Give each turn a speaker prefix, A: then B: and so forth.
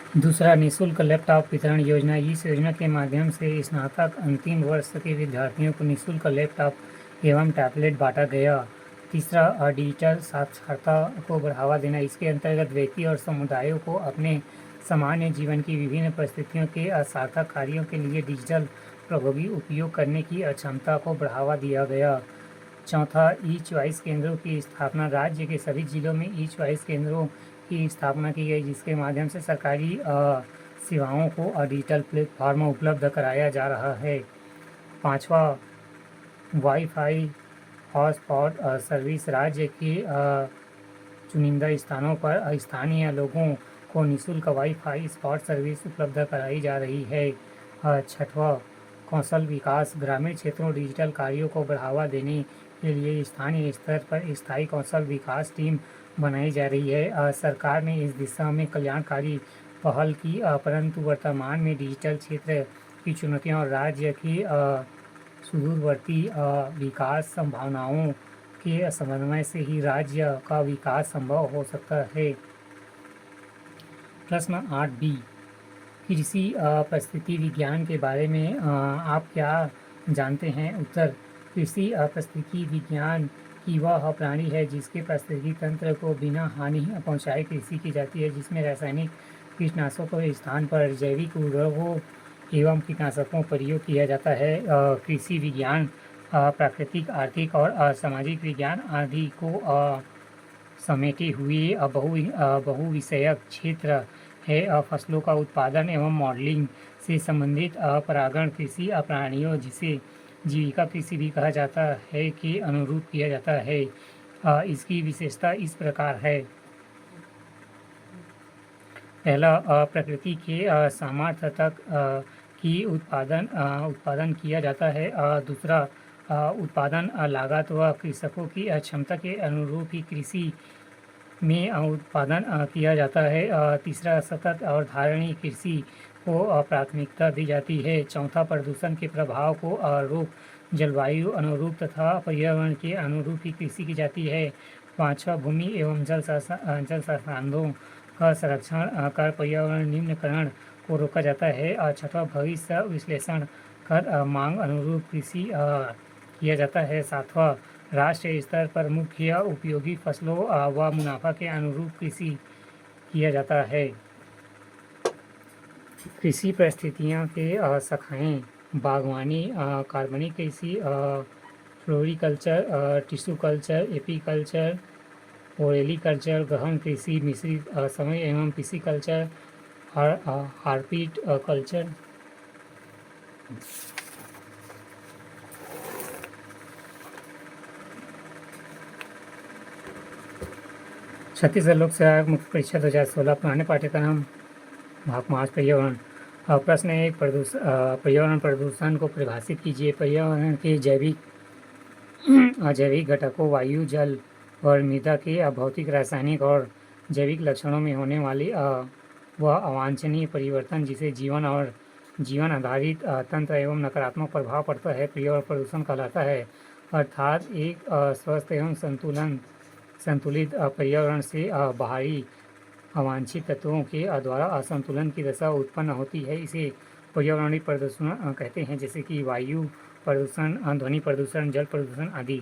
A: दूसरा, निःशुल्क लैपटॉप वितरण योजना। इस योजना के माध्यम से स्नातक अंतिम वर्ष के विद्यार्थियों को निःशुल्क लैपटॉप एवं टैबलेट बांटा गया। तीसरा, डिजिटल साक्षरता को बढ़ावा देना। इसके अंतर्गत व्यक्ति और समुदायों को अपने सामान्य जीवन की विभिन्न परिस्थितियों के सार्थक कार्यों के लिए डिजिटल प्रौद्योगिकी उपयोग करने की क्षमता को बढ़ावा दिया गया। चौथा, ई चॉइस केंद्रों की स्थापना। राज्य के सभी जिलों में ई चॉइस केंद्रों की स्थापना की गई, जिसके माध्यम से सरकारी सेवाओं को डिजिटल प्लेटफॉर्म उपलब्ध कराया जा रहा है। पाँचवा, वाईफाई हॉटस्पॉट सर्विस। राज्य के चुनिंदा स्थानों पर स्थानीय लोगों को निःशुल्क वाईफाई स्पॉट सर्विस उपलब्ध कराई जा रही है। छठवां, कौशल विकास। ग्रामीण क्षेत्रों डिजिटल कार्यों को बढ़ावा देने के लिए स्थानीय स्तर पर स्थायी कौशल विकास टीम बनाई जा रही है। सरकार ने इस दिशा में कल्याणकारी पहल की, परंतु वर्तमान में डिजिटल क्षेत्र की चुनौतियां और राज्य की सुदूरवर्ती विकास संभावनाओं के समन्वय से ही राज्य का विकास संभव हो सकता है। प्रश्न 8B, कृषि परिस्थिति विज्ञान के बारे में आप क्या जानते हैं? उत्तर, कृषि परिस्थिति विज्ञान की वह प्रणाली है जिसके पारिस्थितिकी तंत्र को बिना हानि पहुंचाए कृषि की जाती है, जिसमें रासायनिक कीटनाशकों के स्थान पर जैविक उर्वरकों एवं कीटनाशकों का प्रयोग किया जाता है। कृषि विज्ञान प्राकृतिक, आर्थिक और सामाजिक विज्ञान आदि को समेटे हुए बहुविषयक क्षेत्र है। फसलों का उत्पादन एवं मॉडलिंग से संबंधित परागण कृषि प्राणियों, जिसे जीविका कृषि भी कहा जाता है, के अनुरूप किया जाता है। इसकी विशेषता इस प्रकार है। पहला, प्रकृति के सामर्थ्य तक की उत्पादन किया जाता है। दूसरा, उत्पादन लागत व कृषकों की क्षमता के अनुरूप ही कृषि में उत्पादन किया जाता है। तीसरा, सतत और धारणीय कृषि को प्राथमिकता दी जाती है। चौथा, प्रदूषण के प्रभाव को रोक जलवायु अनुरूप तथा पर्यावरण के अनुरूप ही कृषि की जाती है। पाँचवा, भूमि एवं जल संसाधनों का संरक्षण कर पर्यावरण निम्नीकरण को रोका जाता है। छठवां, भविष्य विश्लेषण कर मांग अनुरूप कृषि किया जाता है। सातवां, राष्ट्रीय स्तर पर मुख्य उपयोगी फसलों व मुनाफा के अनुरूप कृषि किया जाता है। कृषि परिस्थितियों के शाखाएं बागवानी, कार्बनिक कृषि, फ्लोरिकल्चर, टिश्यू कल्चर, एपीकल्चर, ओरेलिकल्चर, गहन कृषि, मिश्रित समय एवं पिसिकल्चर, हार्पिट कल्चर। छत्तीसगढ़ लोक सेवा मुख्य परीक्षा 2016 पुराने पाठ्यक्रम भाग 5 पर्यावरण। प्रश्न 1, पर्यावरण प्रदूषण को परिभाषित कीजिए। पर्यावरण के जैविक अजैविक घटकों, वायु, जल और मृदा के भौतिक, रासायनिक और जैविक लक्षणों में होने वाली वह अवांछनीय परिवर्तन जिसे जीवन आधारित तंत्र एवं नकारात्मक प्रभाव पड़ता है, पर्यावरण प्रदूषण कहलाता है। अर्थात एक स्वस्थ एवं संतुलित पर्यावरण से बाहरी अवांछित तत्वों के द्वारा असंतुलन की दशा उत्पन्न होती है। इसे पर्यावरणीय प्रदूषण कहते हैं, जैसे कि वायु प्रदूषण, ध्वनि प्रदूषण, जल प्रदूषण आदि।